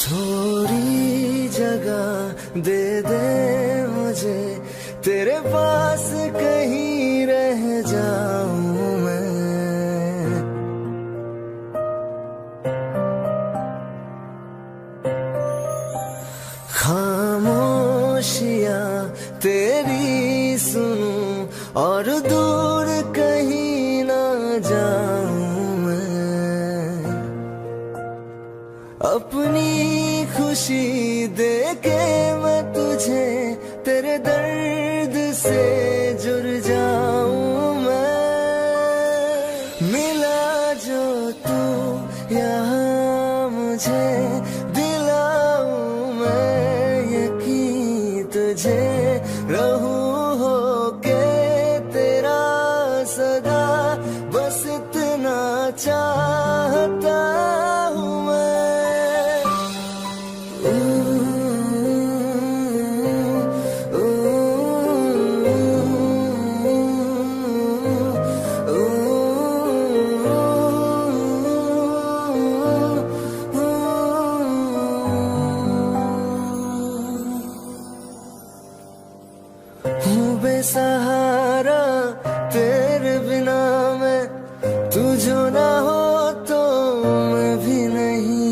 थोड़ी जगह दे दे मुझे, तेरे पास कहीं रह जाऊं मैं। खामोशियां तेरी सुनूं और दूर कहीं ना जाऊं मैं। अपनी खुशी देके मैं तुझे तेरे दर्द से जुड़ जाऊं मैं। मिला जो तू यहाँ मुझे, दिलाऊं मैं यकीन तुझे। रहूं होके तेरा सदा, बस इतना चाहता हूँ मैं। हूँ बेसहारा तेरे बिना मैं, तू जो ना हो तो मैं भी नहीं।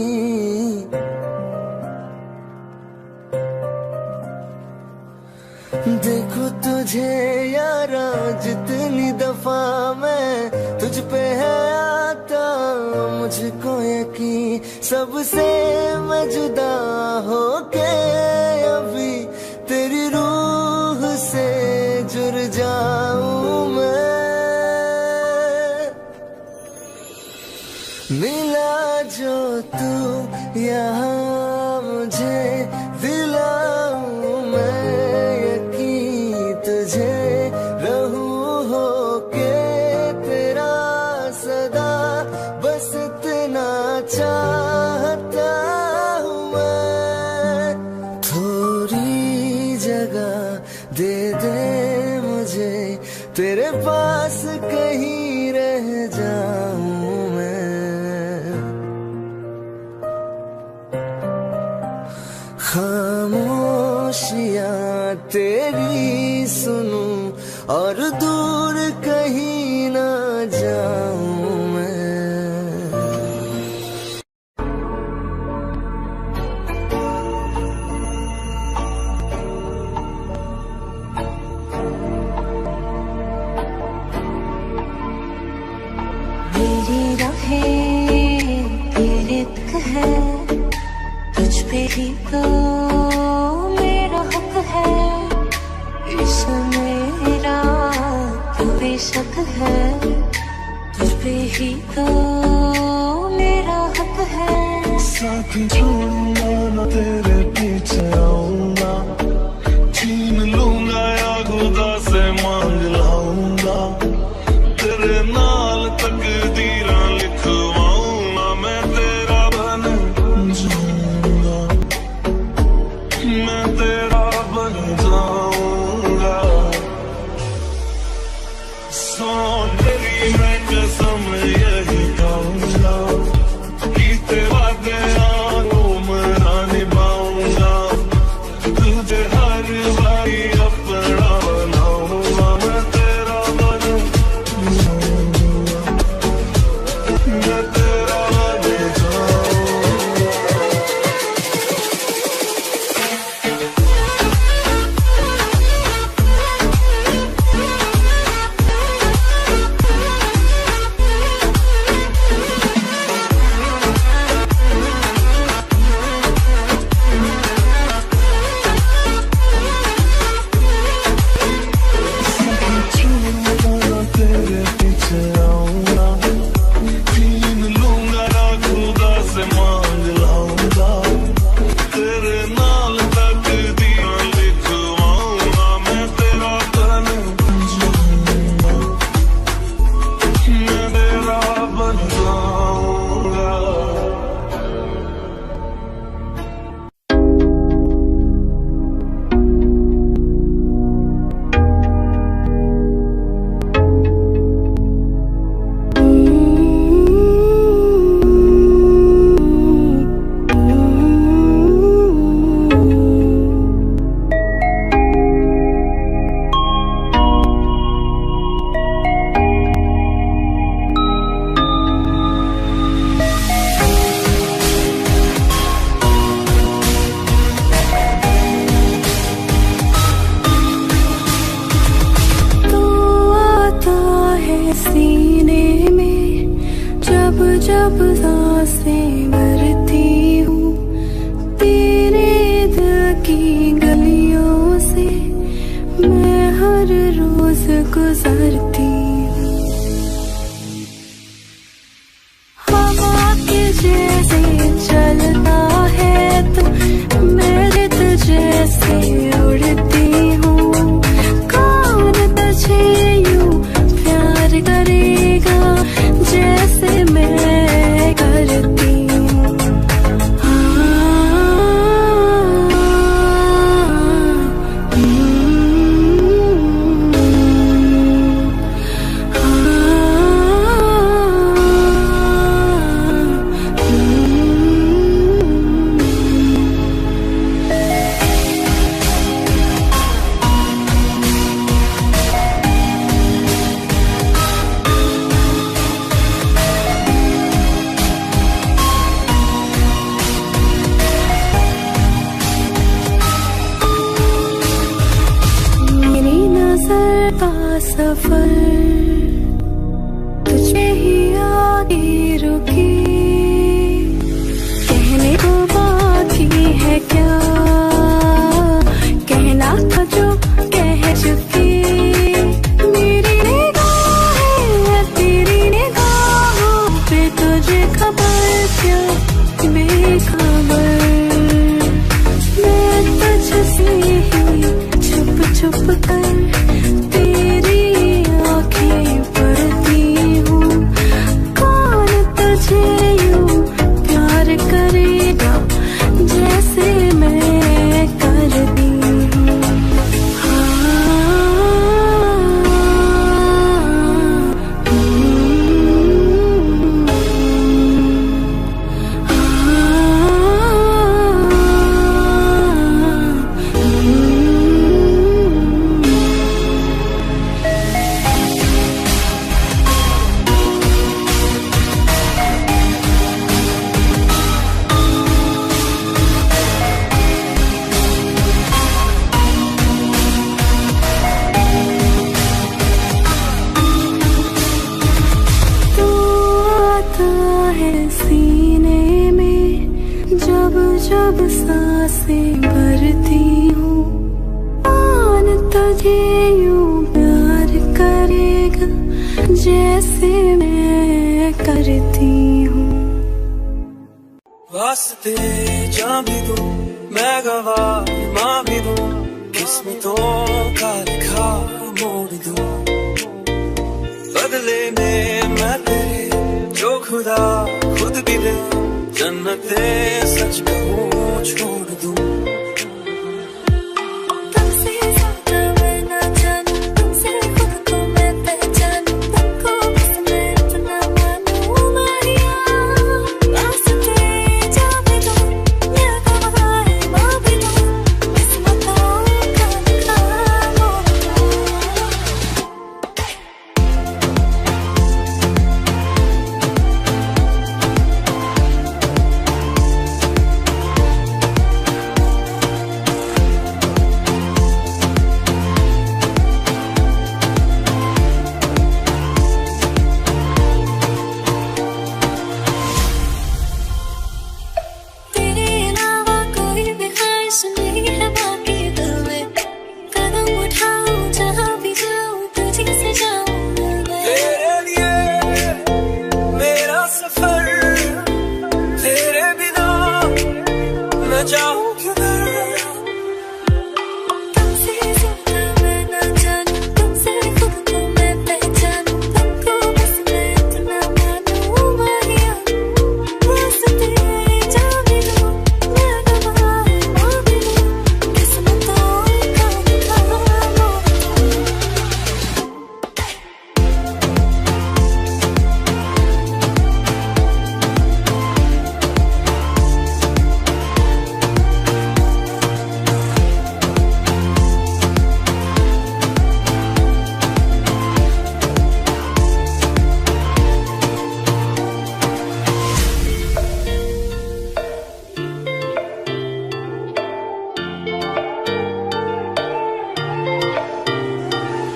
देखो तुझे यारा जितनी दफा मैं तुझ पे है आता, मुझको यकीन सबसे मैं जुदा होके अभी तेरी रूह से जुड़ जाऊं मैं। मिला जो तू यहाँ मुझे, दिलाऊं मैं यकीन तुझे। रहूं होके तेरा सदा, बस इतना चाहता हूँ मैं। थोड़ी जगह दे दे मुझे, तेरे पास कहीं रह जाऊं मैं। खामोशियां तेरी सुनूं और दूर कहीं ना जाऊं मैं। मेरी राहें तेरे तक है, तुझ पे ही तो मेरा हक है। इश्क मेरा तो बेशक है, तुझ पे ही तो मेरा हक है। साथ छोड़ूंगा ना तेरे पीछे आऊंगा, छीन लूंगा या खुदा से मांग लाऊंगा। तेरे नाल तकदीरां लिखवाऊंगा, मैं तेरा बन जाऊंगा, मैं तेरा बन जाऊंगा। सोन तेरी मैं कसम यही खाऊंगा, कीते वादे मना निभाऊंगा। तुझे हर बारी अपना बनाऊंगा, मैं तेरा बन जाऊंगा, मैं तेरा बन जाऊंगा। बातें रुकी, कहने को बाकी है क्या, कहना था जो कह चुकी। मेरी निगाहें तेरी निगाहों पे तुझे खबर क्या, बेखबर मैं तुझसे ही छुप छुप कर तेरी आँखें पढ़ती हूँ। कौन तुझे यूं प्यार करेगा जैसे मैं करती हूँ। सीने में जब जब सांसें भरती हूँ, कौन तुझे यूं प्यार करेगा जैसे मैं करती हूँ। वास्ते जान भी दूं मैं गवाह माँ भी दूं, किस्मतों का लिखा मोड़ दूं। बदले में मैं तेरे जो खुदा खुद भी दे, जन्नते सच कहूँ छोड़ दूं। तुमसे ज्यादा मैं ना जानूं, तुमसे खुद को मैं पहचानूं, तुमको बस मैं इतना मानूं माहिया। वास्ते जा भी दूं मैं गवाह माँ भी दूं, किस्मतों का लिखा मोड़ दूं। तेरे अलावा कोई भी ख्वाहिश नहीं है बाकी दिल में, कदम उठाऊं जहाँ भी जाऊं तुझे से जाऊं मैं। तेरे लिए मेरा सफर, तेरे बिना मैं जाऊं किधर। तुमसे ज्यादा मैं ना जानूं, तुमसे खुद को मैं पहचानूं, तुमको बस मैं इतना मानूं माहिया। वास्ते जा भी दूं मैं गवाह माँ भी दूं, किस्मतों का लिखा मोड़ दूं।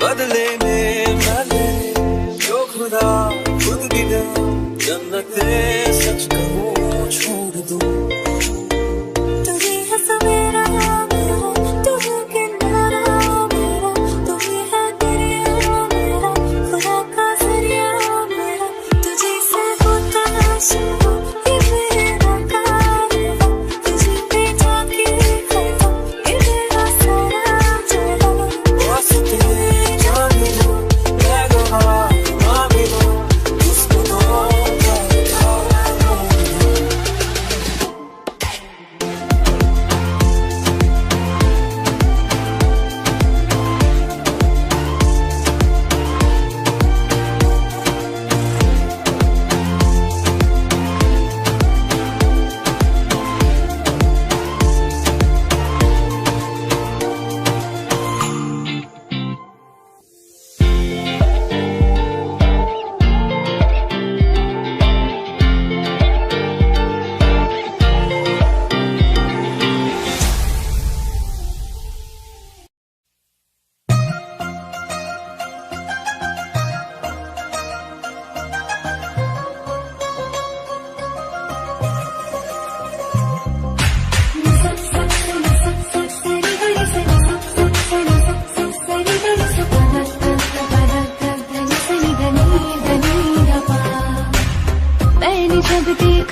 बदले में मैं तेरे जो खुदा खुद भी दे, जन्नते सच कहूँ छोड़ दूं। तुझे है सवेरा मेरा, तू है किनारा मेरा, तू ही है दरिया मेरा, खुदा का जरिया मेरा। तुझे से होता शुरू ये मेरा कारवां, तुझे पे जाके खत्म ये मेरा सारा जहां। वास्ते जान भी दूं मैं गवाह माँ भी दूं, किस्मतों का लिखा मोड़ दूं।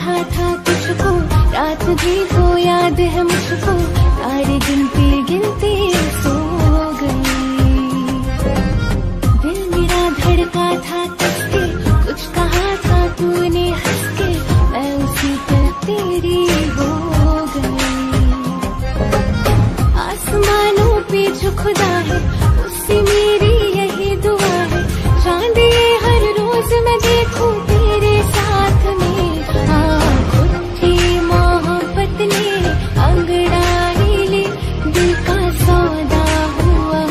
देखा था तुझको, रात भी तो याद है मुझको, तारे गिनती गिनती सो गई। दिल मेरा धड़का था कसके, कुछ कहा था तूने हंस के, मैं उसी पर तेरी हो गई। आसमानों पे जो खुदा है उससे मेरी यही दुआ है, चांद ये हर रोज मैं देखूं तेरे साथ में। उठी मोहब्बत ने अंगड़ाई ली, दिल का सौदा हुआ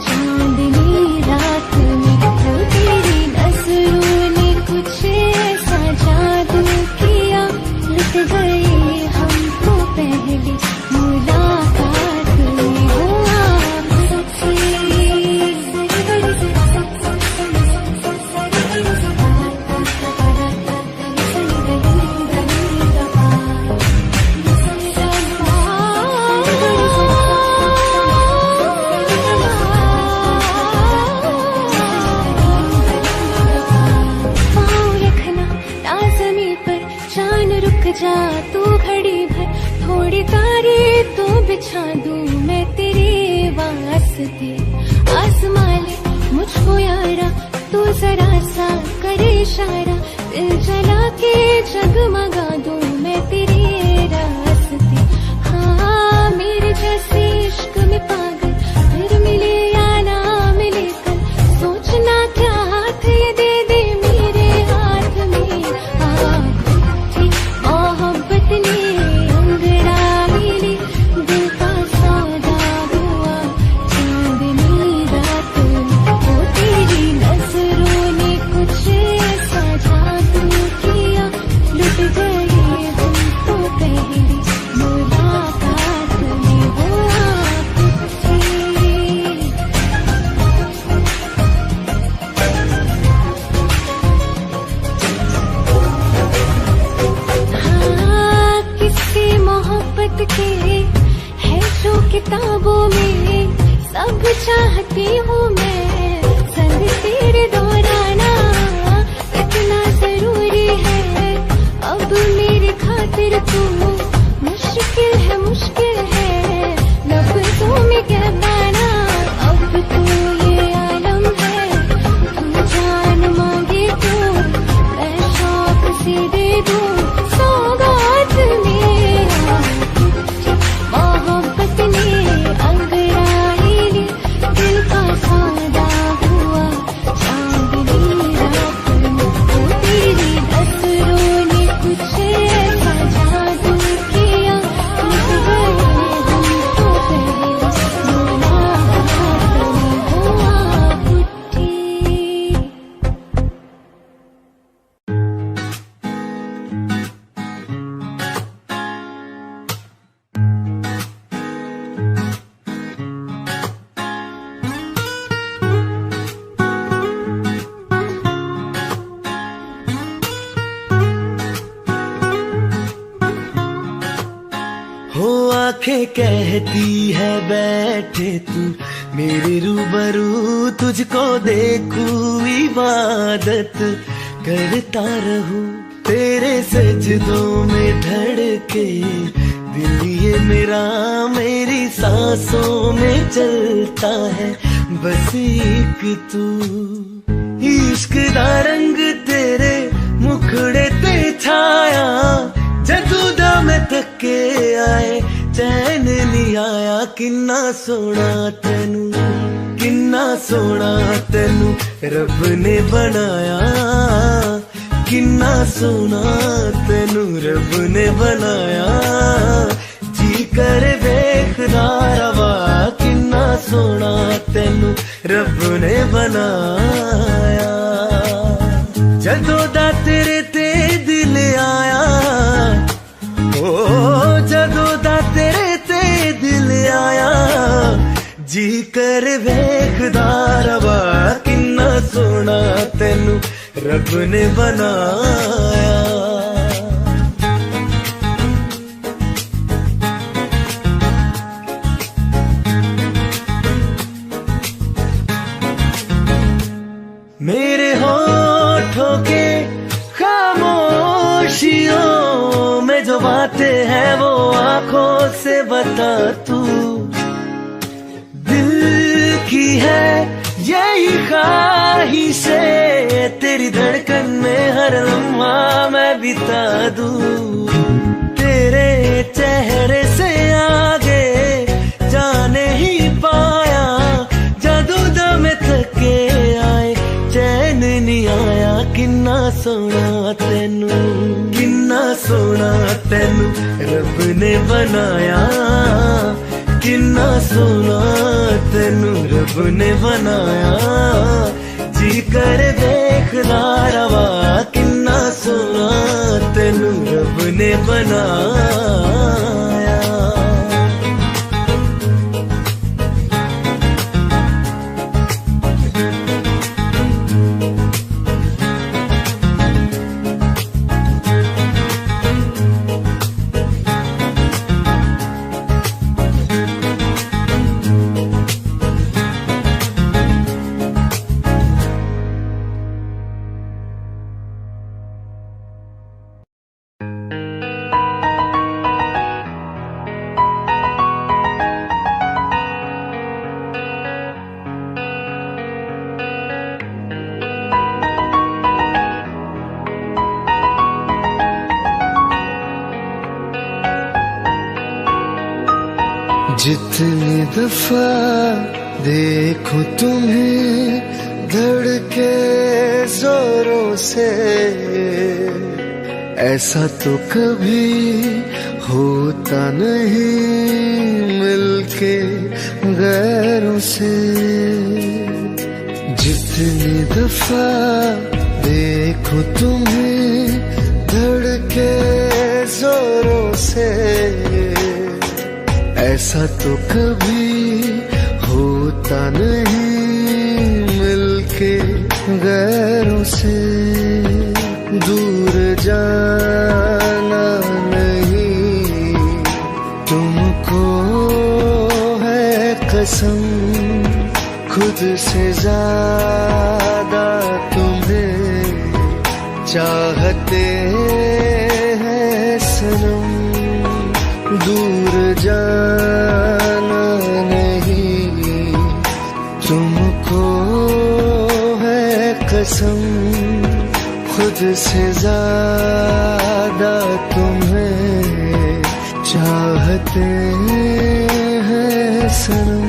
चांदनी रात में। तो तेरी नजरों ने कुछ ऐसा जादू किया, लुट गए हम तो पहली मुलाकात में। हुआ जा तू घड़ी भर, थोड़ी तारे तो बिछा दूं मैं तेरे वास्ते। आसमां ले मुझको यारा, तू जरा सा करे इशारा, दिल जला के जगमगा दूं मैं तेरे रास्ते। हाँ मेरे जैसे इश्क में पागल फिर मिले या ना मिले कल, सोचना क्या हाथ ये दे दे मेरे हाथ में। मोहब्बत ने अंगड़ाई ली, दिल का सौदा हुआ चांदनी रात में। वो तेरी नजरों ने कुछ ऐसा जादू किया, लुट गए हम तो पहली मुलाकात में। हुआ मोहब्बत के है जो किताबों में, सब चाहती हूँ मैं संग तेरे दोहराना, इतना जरूरी है अब मेरी खातिर तू। मुश्किल है लफ्ज़ों में कह पाना, अब तो ये आलम है, तू जान मांगे तो मैं शौक से दे दूँ सौगात में। मोहब्बत ने अंगड़ाई ली, दिल का सौदा हुआ चांदनी रात में। वो तेरी नजरों ने कुछ ऐसा जादू किया, लुट गए हम तो पहली मुलाकात में। हुआ उठी हो आंखें कहती है बैठे तू मेरे रूबरू, तुझको देखूं इबादत करता रहूं, तेरे सजदों में धड़के दिल ये मेरा, मेरी सांसों में चलता है बस एक तू। इश्क दा रंग तेरे मुखड़े ते छाया, जदू दा मैं थके आए चैन नहीं आया। किन्ना सोना तेनू रब ने बनाया, किन्ना सोना तेनू रब ने बनाया। जी कर वेखदा रवा, किन्ना सोना तेनू रब ने बनाया। जदों दा तेरे ते दिल आया, ओ जदों दा तेरे ते दिल आया, जी कर वेखदा रवा, किन्ना सोना तेनू रब ने बनाया। मेरे होठों के खामोशियों बातें हैं वो आंखों से बता तू। दिल की है यही ख्वाहिशें, तेरी धड़कन में हर लम्हा मैं बिता दूं। तेरे चेहरे से आगे जाने ही पाया, जादू दम थके आए चैन नहीं आया। किन्ना सोना तेनू, किन्ना सोना तेनू रब ने बनाया। किन्ना सोना तेनू रब ने बनाया। जी कर देखना रवा, किन्ना सोना तेनू रब ने बनाया। जितनी दफा देखो तुम्हें धड़के जोरों से, ऐसा तो कभी होता नहीं मिलके गैरों से। जितनी दफा देखो तुम्हें धड़के जोरों से, ऐसा तो कभी होता नहीं मिलके गैरों से। दूर जाना नहीं तुमको है कसम, खुद से ज्यादा तुम्हें चाहते हैं सनम। दूर जाना नहीं तुमको है कसम, खुद से ज्यादा तुम्हें चाहते हैं सनम।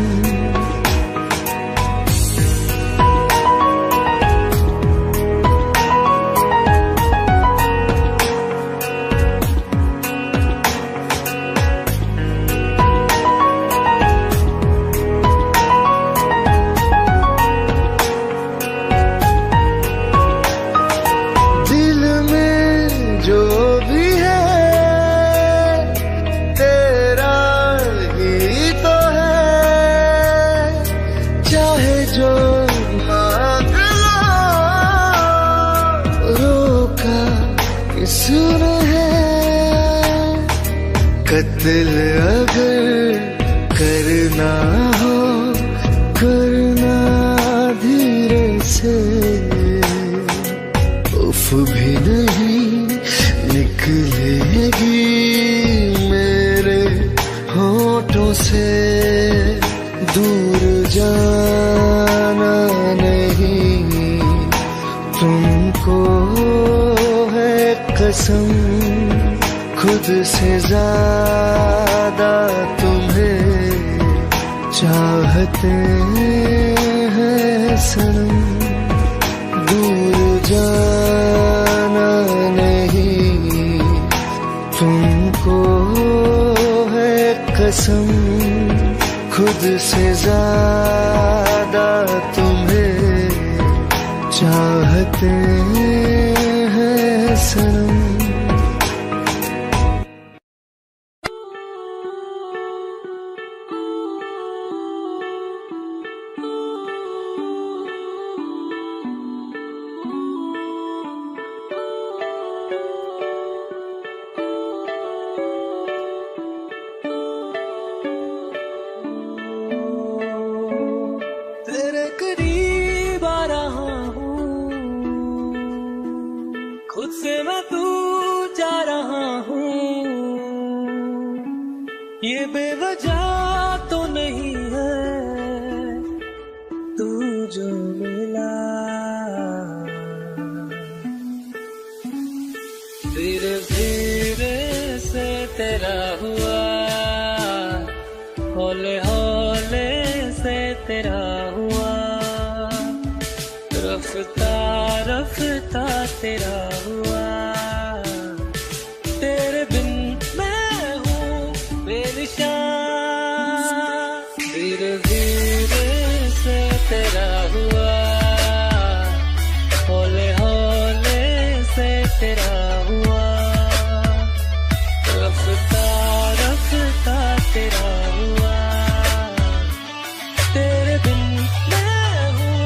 दिल अगर करना हो करना धीरे से, उफ भी नहीं निकलेगी मेरे होठों से। दूर जाना नहीं तुमको है कसम, खुद से ज्यादा तुम्हें चाहते हैं सनम। दूर जाना नहीं तुमको है कसम, खुद से ज्यादा तुम्हें चाहते हैं सनम। खुद से मैं दूर जा रहा हूँ, ये बेवजह तो नहीं है तू जो मिला, धीरे धीरे से तेरा हुआ, हौले हौले से तेरा हुआ, रफ्ता रफ्ता तेरा हुआ, तेरे बिन मैं हूँ बेनिशान, धीरे धीरे से तेरा हुआ, हौले हौले से तेरा हुआ, रफ्ता रफ्ता तेरा हुआ, तेरे बिन मैं हूँ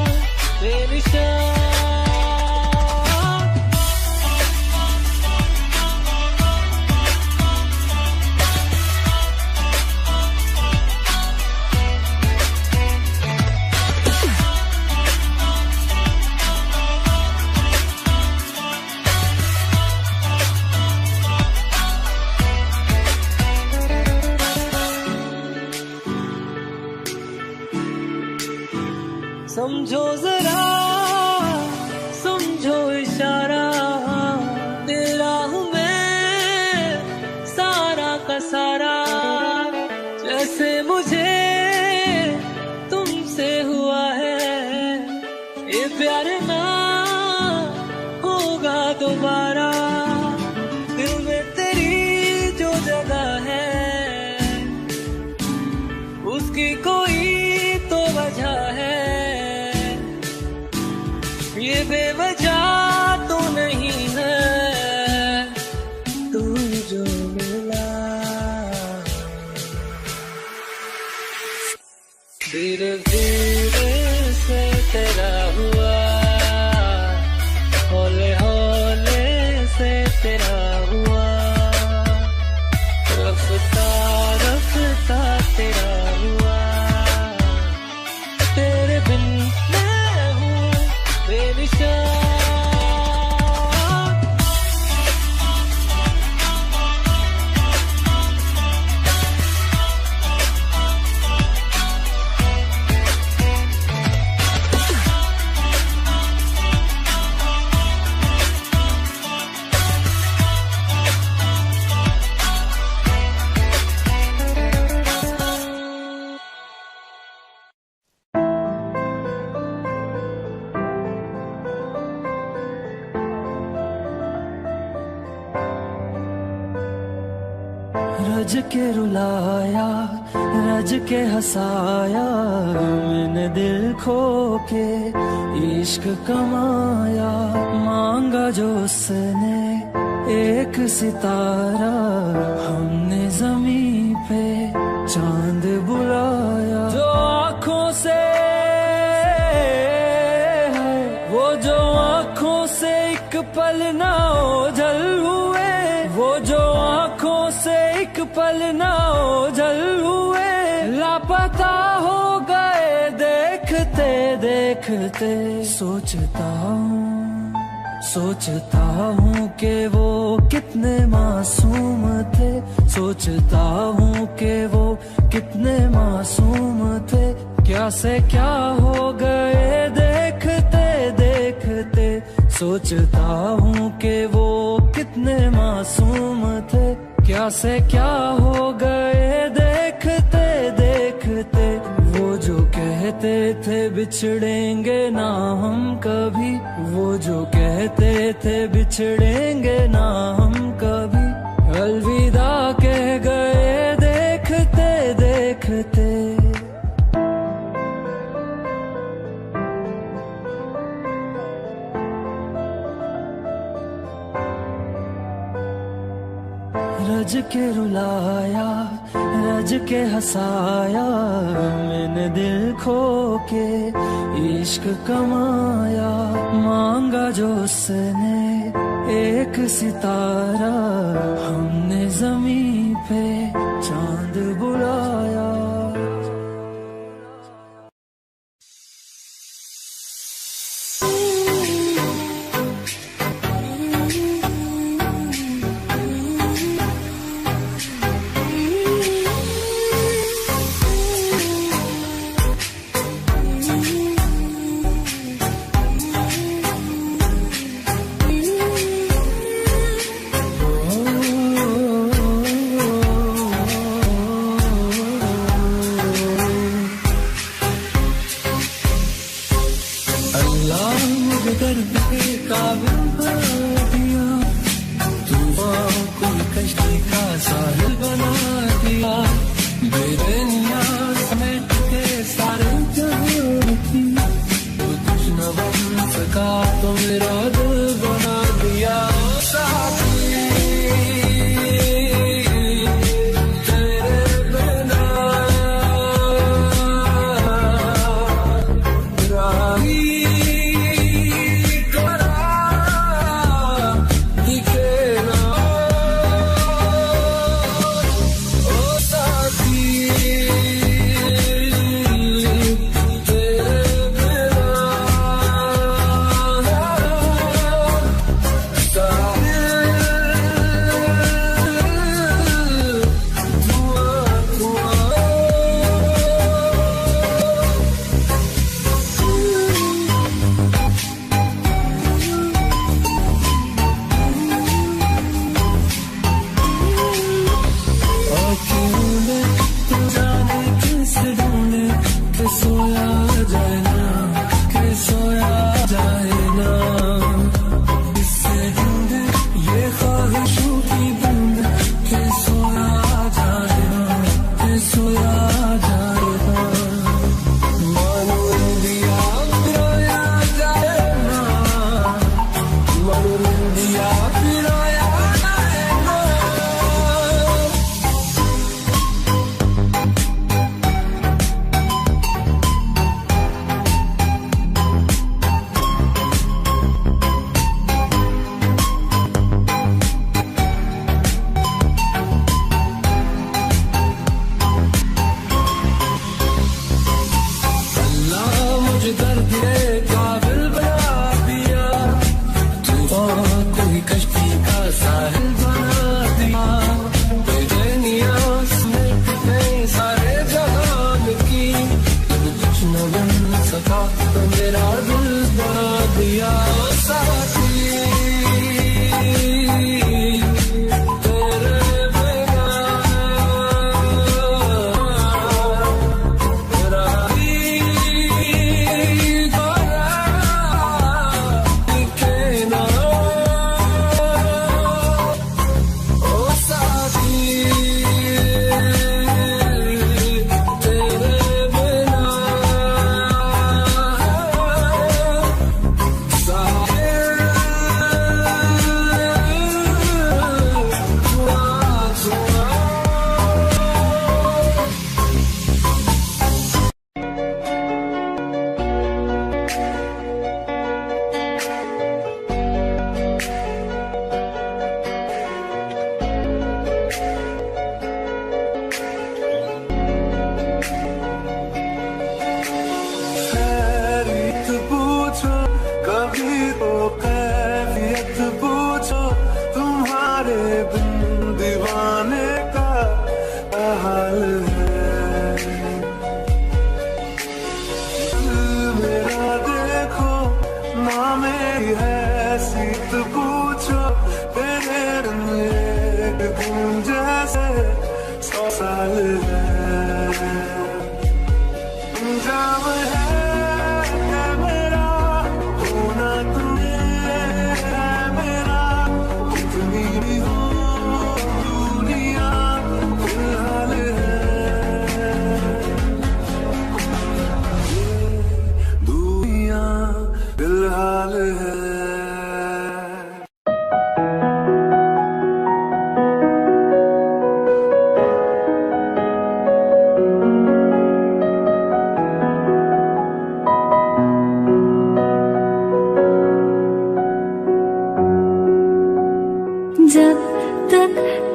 बेनिशान। समझो जरा समझो इशारा, तेरा हूँ मैं सारा का सारा, जैसे मुझे तुमसे हुआ है ये प्यार ना होगा दोबारा, दिल में तेरी जो जगह है उसकी कोई तो वजह है, ये बेवजह तो नहीं है तू जो मिला, धीरे धीरे से तेरा हुआ, हौले हौले से तेरा हुआ, रफ्ता रफ्ता तेरा हुआ, तेरे बिन मैं हूँ बेनिशान। रज के रुलाया रज के हंसाया, मैंने दिल खो के इश्क कमाया, मांगा जो उसने एक सितारा, हमने जमीन पे चांद बुलाया, जो आँखों से है वो जो आँखों से एक पल ना ओझल हुए, वो जो आँखों से एक पल ना ओझल हुए, लापता हो गए देखते देखते, सोचता हूँ कि वो कितने मासूम थे, सोचता हूँ कि वो कितने मासूम थे, क्या से क्या हो गए देखते देखते, सोचता हूँ कि वो कितने मासूम थे, क्या से क्या हो गए देखते देखते, वो जो कहते थे बिछड़ेंगे ना हम कभी, वो जो कहते थे बिछड़ेंगे ना हम कभी, अलविदा कह गए देखते देखते। रज के रुलाया रज के हंसाया, मैंने दिल खो के इश्क कमाया, मांगा जो उसने एक सितारा, हमने जमीन पे चांद बुलाया। काबिल बना दिया, तूफान को कश्ती का साहिल बना दिया, बेरनिया समेट के सारे जहां की, तो कुछ न बन सका तो मेरा दिल बना दिया। साथी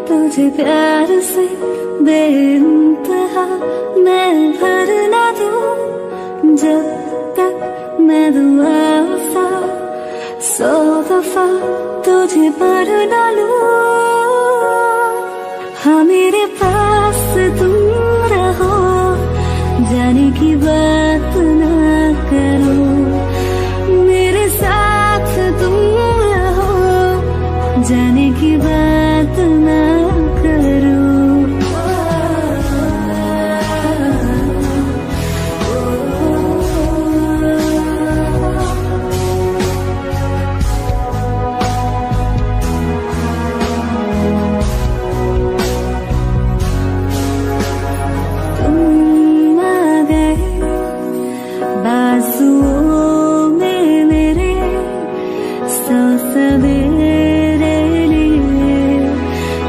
तुझे प्यार से बेइंतहा मैं भर ना दूं, जब तक मैं दुआ सा 100 दफा तुझे पर डालूं। हाँ मेरे पास तुम रहो, जाने की बात ना करो, मेरे साथ तुम रहो, जाने की बात ना करो। सौ सवेरे लिए,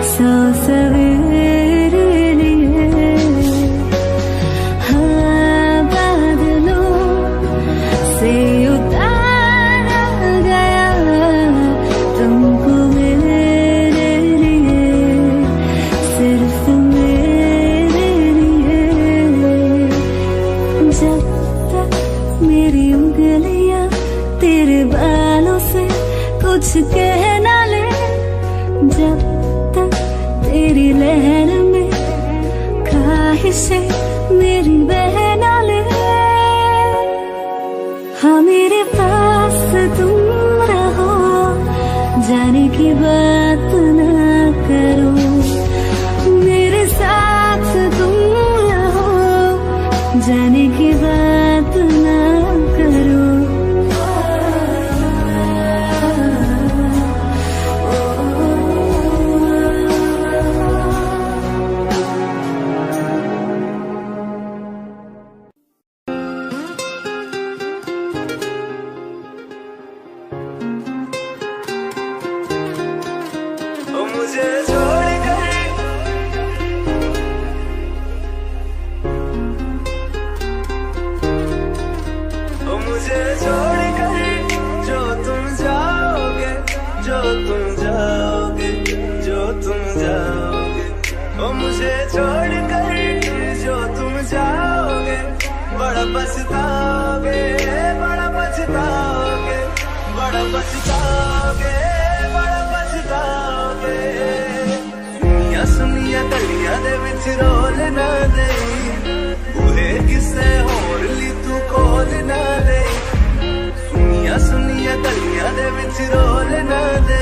सौ सवेरे लिए। हाँ बादलों से उतारा गया तुमको मेरे लिए, सिर्फ मेरे लिए। जब तक मेरी उंगलियां तेरे बालों से कुछ कह ना ले, जब तक तेरी लहर में ख्वाहिशें मेरी बह ना ले। हाँ मेरे पास तुम रहो, जाने की बात ना करो, मेरे साथ तुम रहो, जाने की बात ना करो। मुझे छोड़ कर मुझे छोड़ कर जो तुम जाओगे, जो तुम जाओगे, जो तुम जाओगे। ओ मुझे छोड़ कर जो तुम जाओगे, बड़ा पछताओगे, बड़ा पछताओगे, बड़ा पछताओगे, बड़ा पछताओगे। सुनिया सुनिया गलियां दे विच रोल ना दे, बूहे किसे होर ली तू खोल ना दे। सुनिया सुनिया गलियां दे विच रोल ना दे,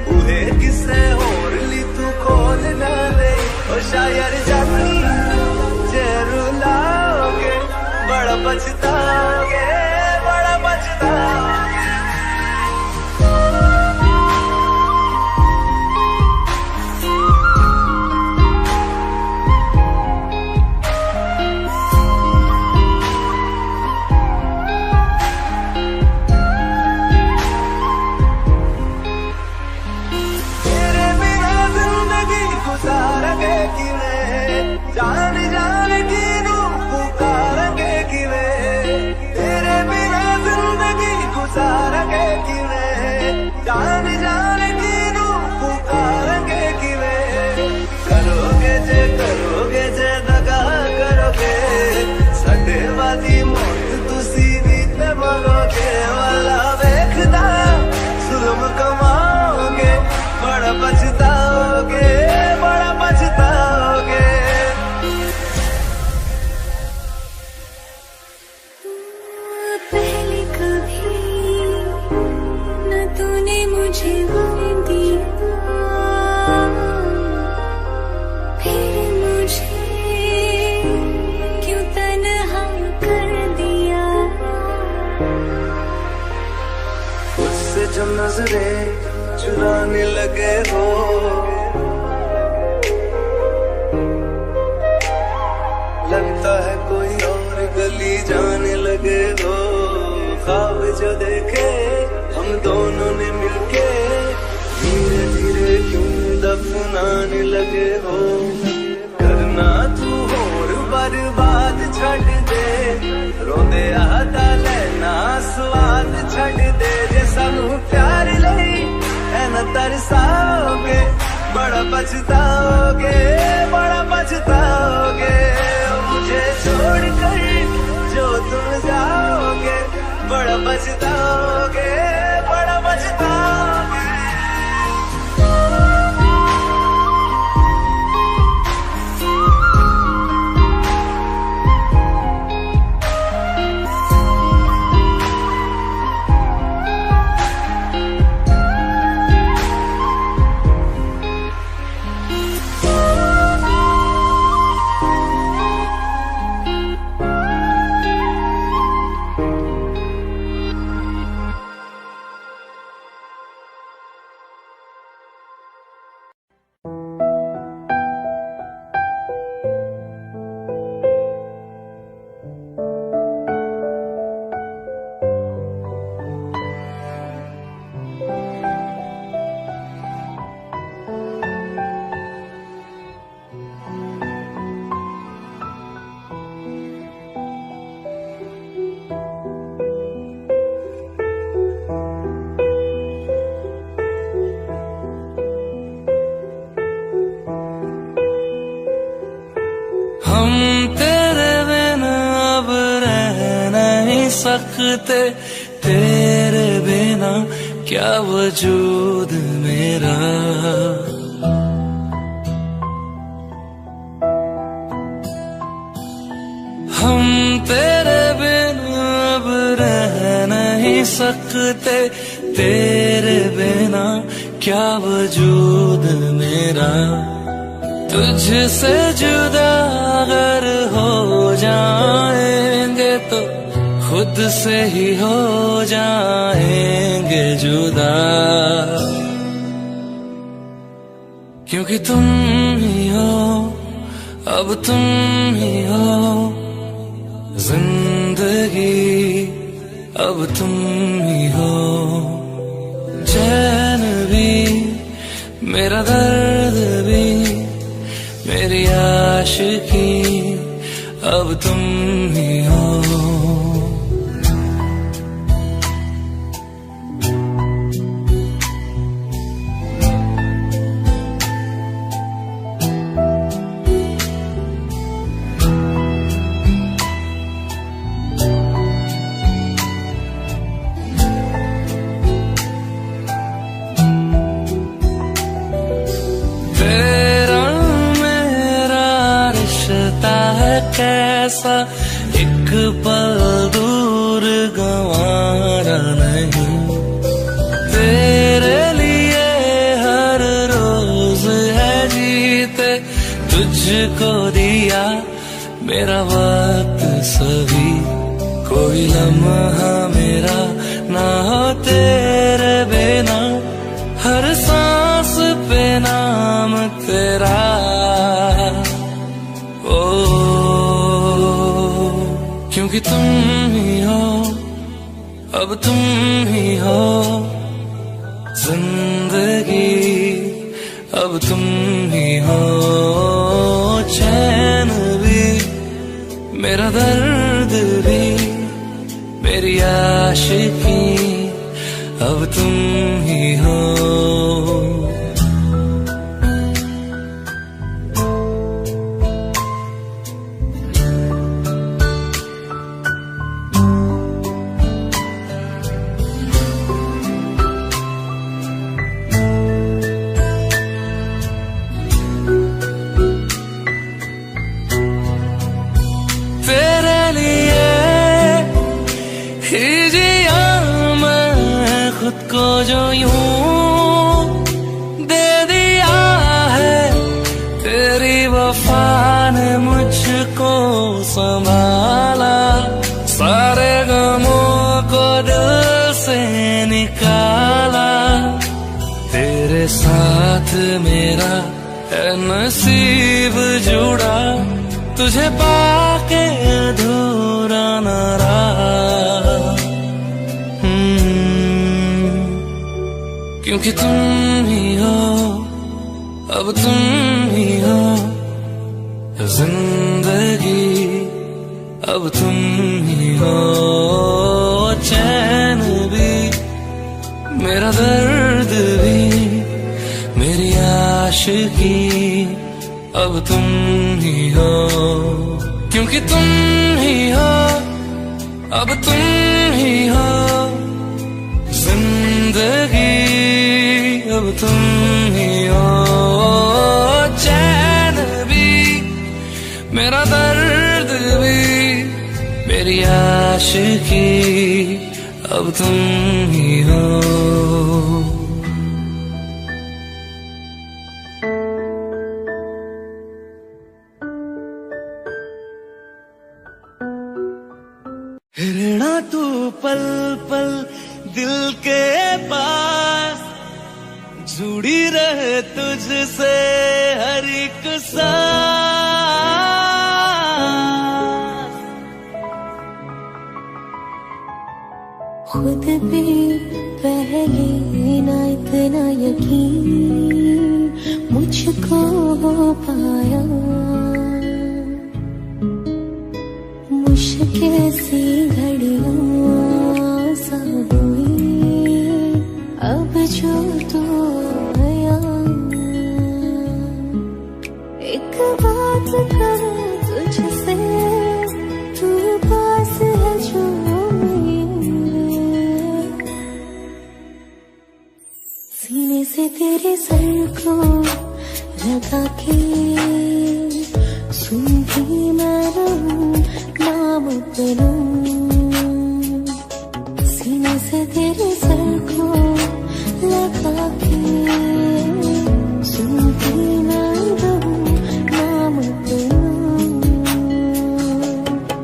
बूहे किसे होर ली तू खोल ना दे। ओ शायर जानी जे रुलाओगे, बड़ा पछताओगे, बड़ा पछताओगे। जान जान की नू पुकारेंगे किवे, तेरे बिना जिंदगी गुजारेंगे किवे। जान जान की नू पुकारेंगे किवे, करोगे जे दगा करोगे, सडे वाली मौत तुसी भी ते मरोगे। वाला वेखदा जुल्म कमाओगे, बड़ा पछताओगे, बड़ा पछताओगे। पहले कभी न तूने मुझे दिया, फिर मुझे क्यों तन्हा कर दिया। उससे जो नजरें चुराने लगे हो, लगता है कोई और गली जाने लगे हो। ख्वाब जो देखे हम दोनों ने मिलके, धीरे धीरे क्यों दफनाने लगे हो। करना तू होर बर्बाद छड़ दे, रोंदे आता लेना स्वाद छड़ दे। जे सानू प्यार लई ऐना तरसाओगे, बड़ा पछताओगे, बड़ा पछताओगे। मुझे छोड़ कर जो तुम जाओगे, बड़ा पछताओगे, बड़ा पछताओगे। सकते तेरे बिना क्या वजूद मेरा। हम तेरे बिना अब रह नहीं सकते तेरे बिना क्या वजूद मेरा। तुझसे जुदा अगर हो जाएंगे तो खुद से ही हो जाएंगे जुदा। क्योंकि तुम ही हो, अब तुम ही हो जिंदगी, अब तुम ही हो। चैन भी मेरा दर्द भी मेरी आशिकी, अब तुम ही हो। कैसा एक पल दूर गंवारा नहीं। तेरे लिए हर रोज है जीते तुझको दिया मेरा वक्त सभी। कोई लम्हा मेरा ना हो तेरे बिना, हर सांस पे नाम तेरा। क्योंकि तुम ही हो, अब तुम ही हो जिंदगी, अब तुम ही हो। चैन भी मेरा दर्द भी मेरी आशिकी, अब तुम ही हो। खुद को जो यूं दे दिया है, तेरी वफा ने मुझको संभाला। सारे गमों को दिल से निकाला, तेरे साथ मेरा है नसीब जुड़ा। तुझे पाके अधूरा न रहा, क्योंकि तुम ही हो, अब तुम ही हो जिंदगी, अब तुम ही हो। चैन भी मेरा दर्द भी मेरी आशिकी, अब तुम ही हो। क्योंकि तुम ही हो, अब तुम ही हो जिंदगी, अब तुम ही हो। चैन भी मेरा दर्द भी मेरी आशिकी, अब तुम ही हो। रहना तू पल पल दिल के पास, जुड़ी रहे तुझसे हर एक सांस। खुद पे पहले ना इतना यकीन मुझको हो पाया। मुश्किल सी घड़ियां सा हुई अब जो तो आया। एक बात करूं तुझसे, तू पास है जो सीने से तेरे सर को लगा के सुनती मैं रहूं नाम अपना। सीने से तेरे सर को लगा के सुनती मैं रहूं नाम अपना।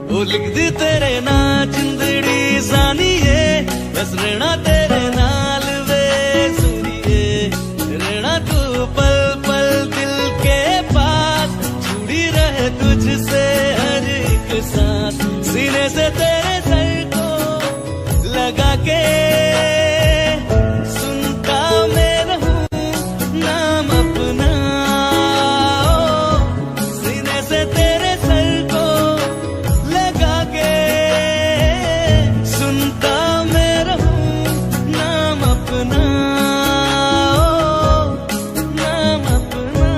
वो लिख दी तेरे ना जिंदड़ी सानिए बस रहना तेरे नाल वे सुनिए। रहना तू पल पल दिल के पास जुड़ी रहे तुझसे हर एक सांस। सीने से तेरे सर को लगा के सुनता मैं रहूं नाम अपना। सीने से तेरे सर को लगा के सुनता मैं रहूं नाम अपना। नाम अपना।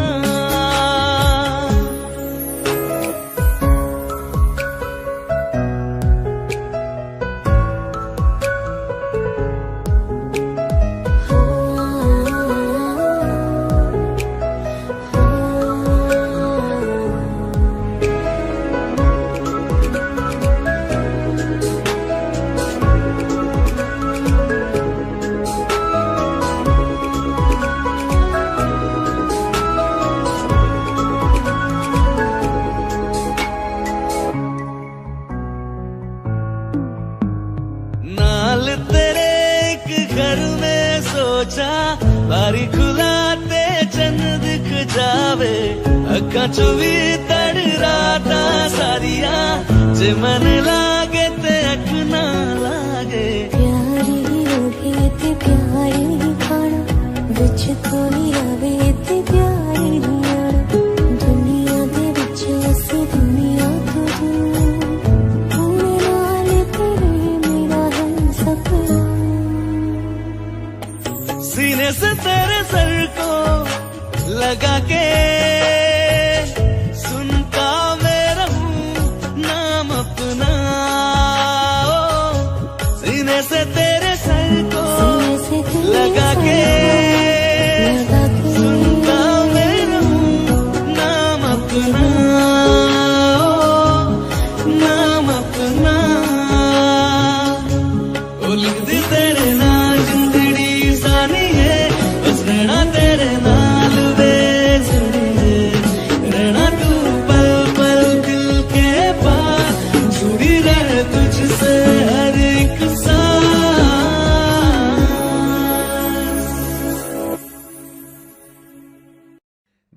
नाल तेरे एक घर में सोचा बारी खुलाते चंद दिख जावे। अखा चो भी तड़ राता सारिया जे मन लागे ते अख ना लागे। प्यारी होगे ते प्यारी खाना विच कोई आवे ते प्यारी नहीं आना। दुनिया दे विच असी दुनिया तो दूर नाल तेरे मेरा है सपना। सीने से तेरे सर को लगा के सुनता मैं रहूं नाम अपना। सीने से तेरे सर को लगा के सुनता मैं रहूं नाम अपना। नाम अपना। ओ लिख दी तेरे नाल जिंदड़ी सानिए बस रहना तेरे नाल वे सुनिए। रहना तू पल पल दिल के पास जुड़ी रहे तुझसे हर एक सांस।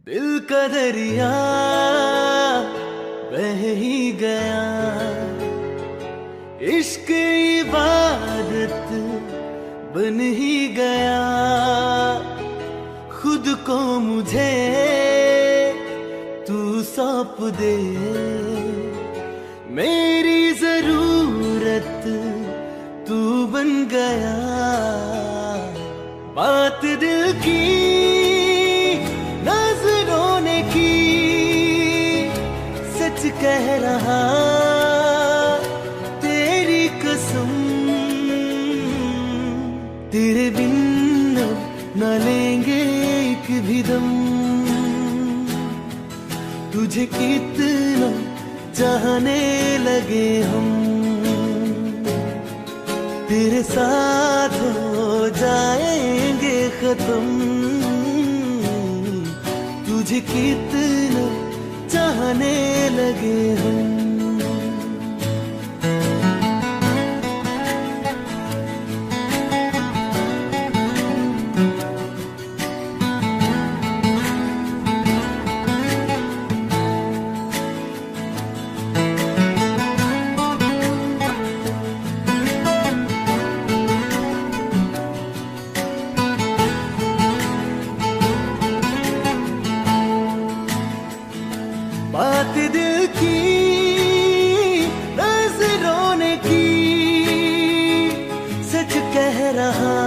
दिल का दरिया बह ही गया। इश्क इबादत बन ही गया। खुद को मुझे तू सौंप दे। मेरी जरूरत तू बन गया। बात दिल की नजरों ने की सच कह रहा तेरी कसम। तेरे बिन अब न लेंगे एक भी दम। तुझे कितना चाहने लगे हम। तेरे साथ हो जाएंगे खत्म। तुझे कितना चाहने लगे हम। बात दिल की नजरों ने की सच कह रहा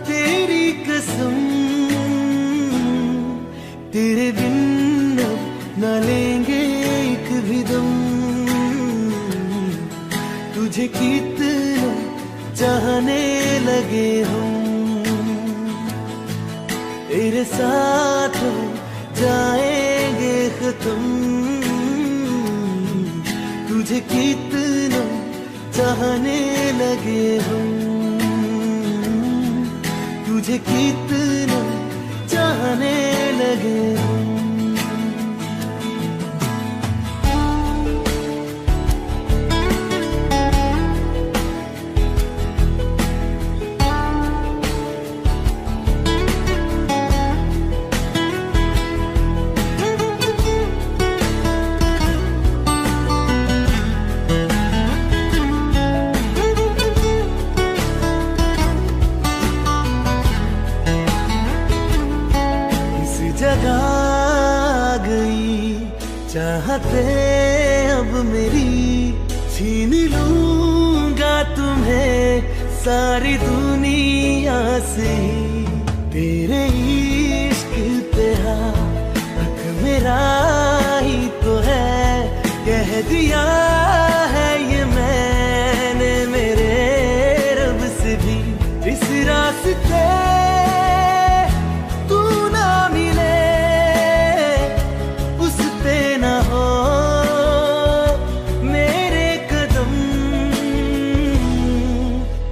तेरी कसम। तेरे बिन अब न लेंगे एक भी दम। तुझे कितना चाहने लगे हम। तेरे साथ हो जाएंगे खत्म, तुझे कितना चाहने लगे हम, तुझे कितना चाहने लगे हम। जगा गई चाहते अब मेरी, छीन लूंगा तुम्हें सारी दुनिया से, तेरे इश्क पे हक मेरा ही तो है, कह दिया है ये मैंने मेरे रब से भी। इस रास्ते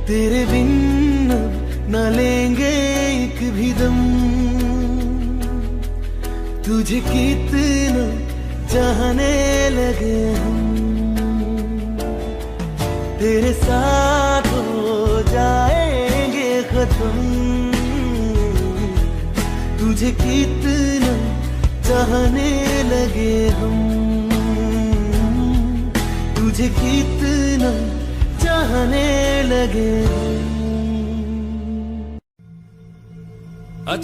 तेरे बिन न लेंगे एक भी दम, तुझे कितना चाहने लगे हम, तेरे साथ हो जाएंगे खत्म, तुझे कितना चाहने लगे हम, तुझे कितना चाहने लगे।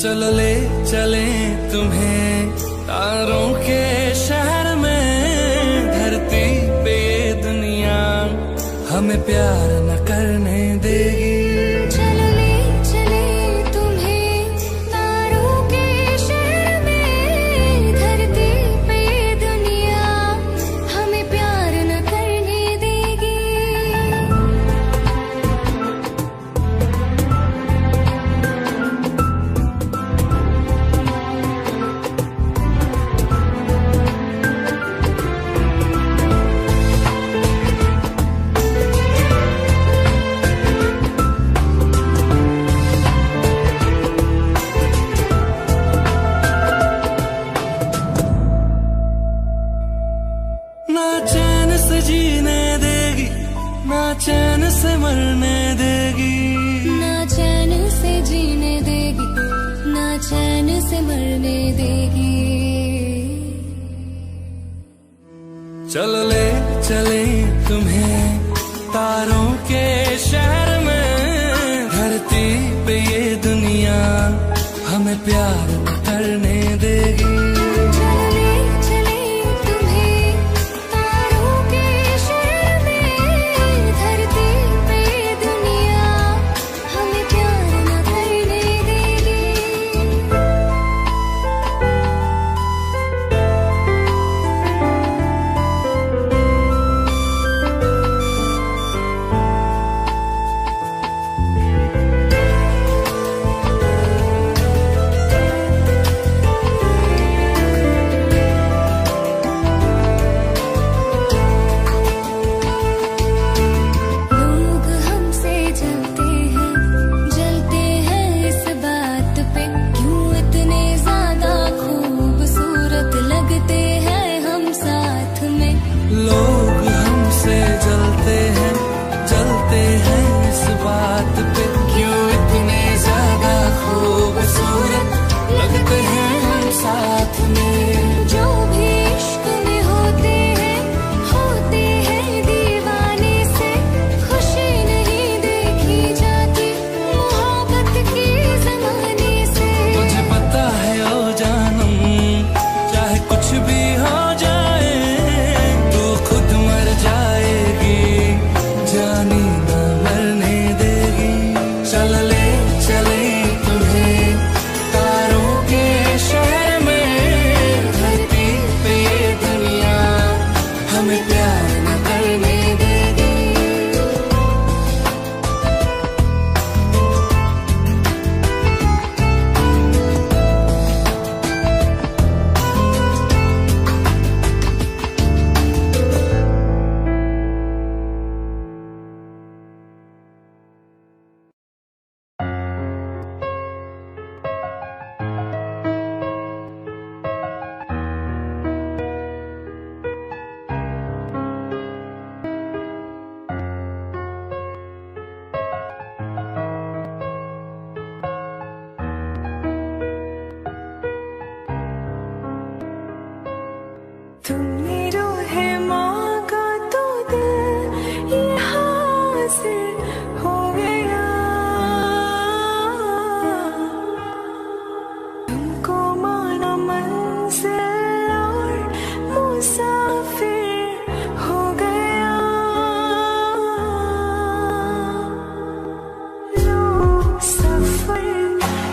चल ले चले तुम्हें तारों के शहर में, धरती पे ये दुनिया हमें प्यार न करने देगी। चलो ले चले तुम्हें तारों के शहर में, धरती पे ये दुनिया हमें प्यार न करने देगी। ना चैन से जीने देगी, ना चैन से मरने देगी, ना चैन से जीने देगी, ना चैन से मरने देगी। चल ले चले तुम्हें तारों के शहर में, धरती पे ये दुनिया हमें प्यार न करने देगी। चलो ले चले तुम्हें तारों के शहर में, धरती पे ये दुनिया हमें प्यार न करने देगी।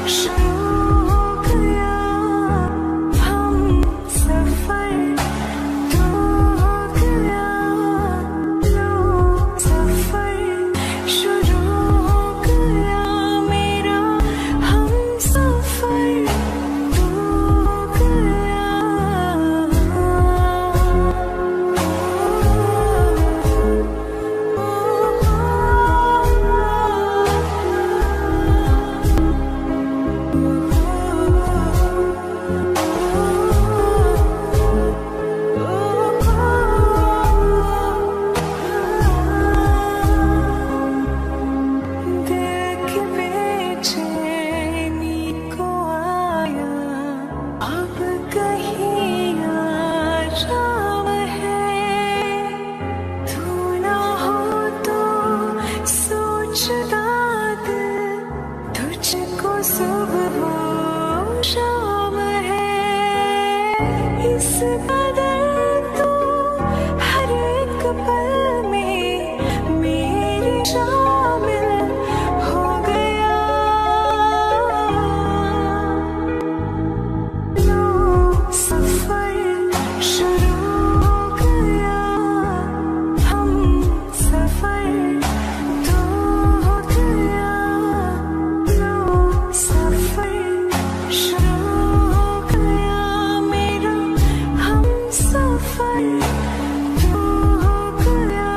शुरू हो गया हम सफर, तो हो गया लो सफर, शुरू हो गया मेरा हम सफर, तो हो गया। देख बेचैनी को आया अब कहीं आराम है, तू ना हो तो सोचता दिल तुझको सुबह हो शाम है, इस कदर तू हर एक पल में मेरे शामिल हो गया, लो सफर शुरू हो गया हम सफर, तो हो गया लो सफर, शुरू हो गया मेरा हम सफर, तो हो गया।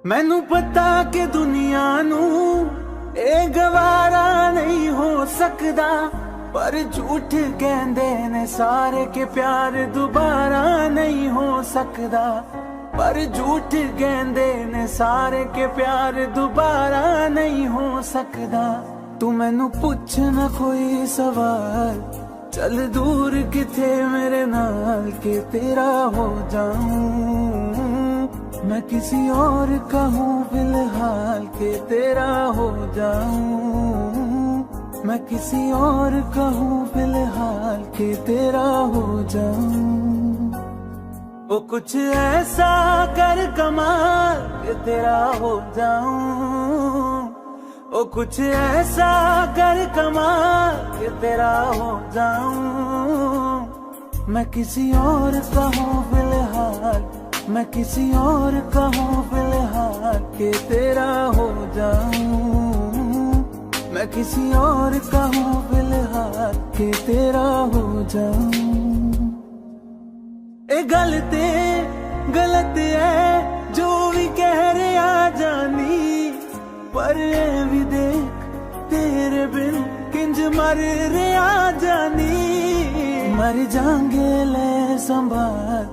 मैनू पता कि दुनिया नू ए गवारा नहीं हो सकदा, पर झूठ कहंदे ने सारे के प्यार दोबारा नहीं हो सकदा, पर झूठ कहंदे ने सारे के प्यार दोबारा नहीं हो सकदा। तू मैनू पुछ ना कोई सवाल, चल दूर किथे मेरे नाल के तेरा हो जाऊं, मैं किसी और का हूँ फिलहाल के तेरा हो जाऊं, मैं किसी और का हूँ फिलहाल के तेरा हो जाऊं। वो कुछ ऐसा कर कमाल के तेरा हो जाऊं, वो कुछ ऐसा कर कमाल के तेरा हो जाऊं, मैं किसी और का हूँ फिलहाल, मैं किसी और का हूँ फिलहाल के तेरा हो जाऊं, मैं किसी और का हूँ फिलहाल के तेरा हो जाऊं। ए गलत है जो भी कह रहे आ जानी, पर ए भी देख तेरे बिन किंज मर रहे आ जानी, मर जाएंगे ले संभाल,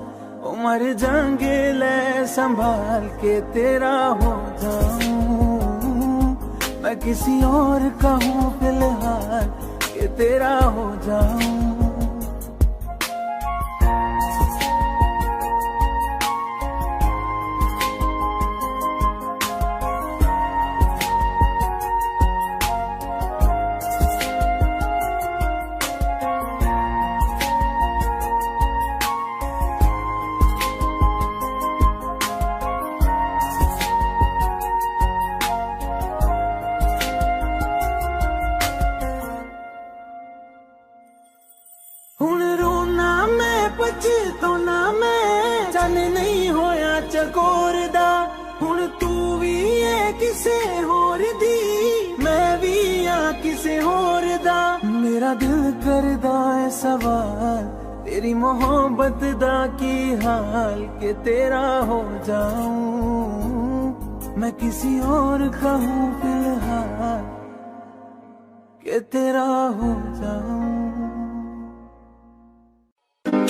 मर जाएंगे ले संभाल के तेरा हो जाऊं, मैं किसी और का हूँ फिलहाल के तेरा हो जाऊं। पछताना मैं जाने नहीं होया चकोर दा, हुण तू भी है किसे होर दी, मैं भी आ किसे होर दा। मेरा दिल करदा है सवाल तेरी मोहब्बत दा की हाल के तेरा हो जाऊं, मैं किसी और का हूँ फिलहाल के तेरा हो जाऊं।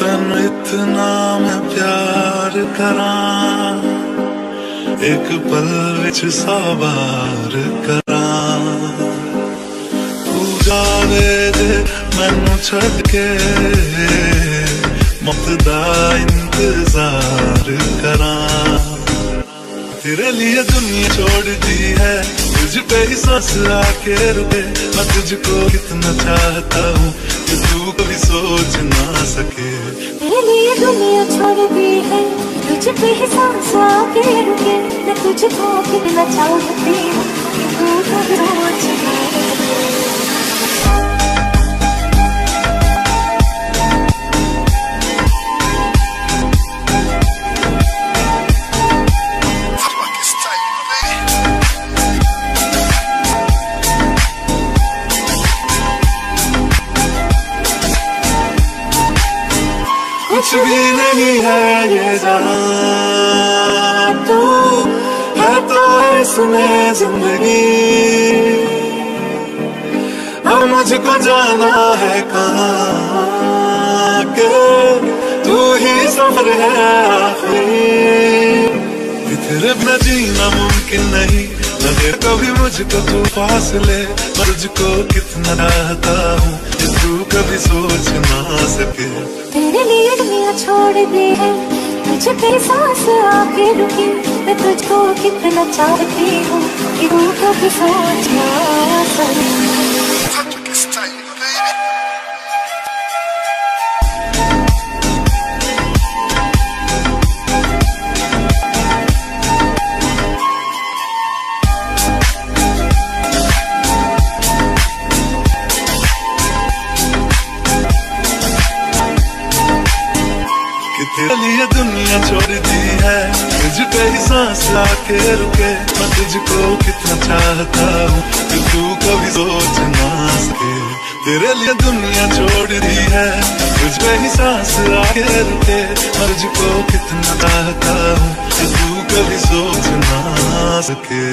तन इतना मैं प्यार करां, एक पल विच 100 बार करां। सवेरे मैनू छड़ के मौत दा इंतजार करा। तेरे लिए दुनिया छोड़ दी है, तुझ पे ही सांस आके रुके। मैं तुझको कितना चाहता हूँ कि तू कभी सोच ना सके। तेरे लिए दुनिया छोड़ दी है, तुझ पे ही सांस आके रुके। मैं तुझको कितना चाहती हूँ कि तू कभी सोच ना सके। कुछ भी नहीं है ये जहां, तू है तो इसमें जिंदगी। अब मुझको जाना है कहाँ के तू ही सफर है आखिरी। तेरे बिना जीना मुमकिन नहीं, लगे कभी मुझको तू फासले। मैं तुझको कितना चाहता हूँ कि तू कभी सोच ना सके। तेरे लिए दुनिया छोड़ दी है, तुझ पे सांस आके रुकी। मैं तुझको कितना चाहती हूँ कि तू कभी सोच ना सके। तेरे लिए दुनिया छोड़ दी है, तुझ पे ही सांस आके रुके। मैं तुझको कितना चाहता हूँ कि तू कभी सोच ना सके। तेरे लिए दुनिया छोड़ दी है, तुझ पे ही सांस आके रुके। मैं तुझको कितना चाहता हूँ कि तू कभी सोच ना सके।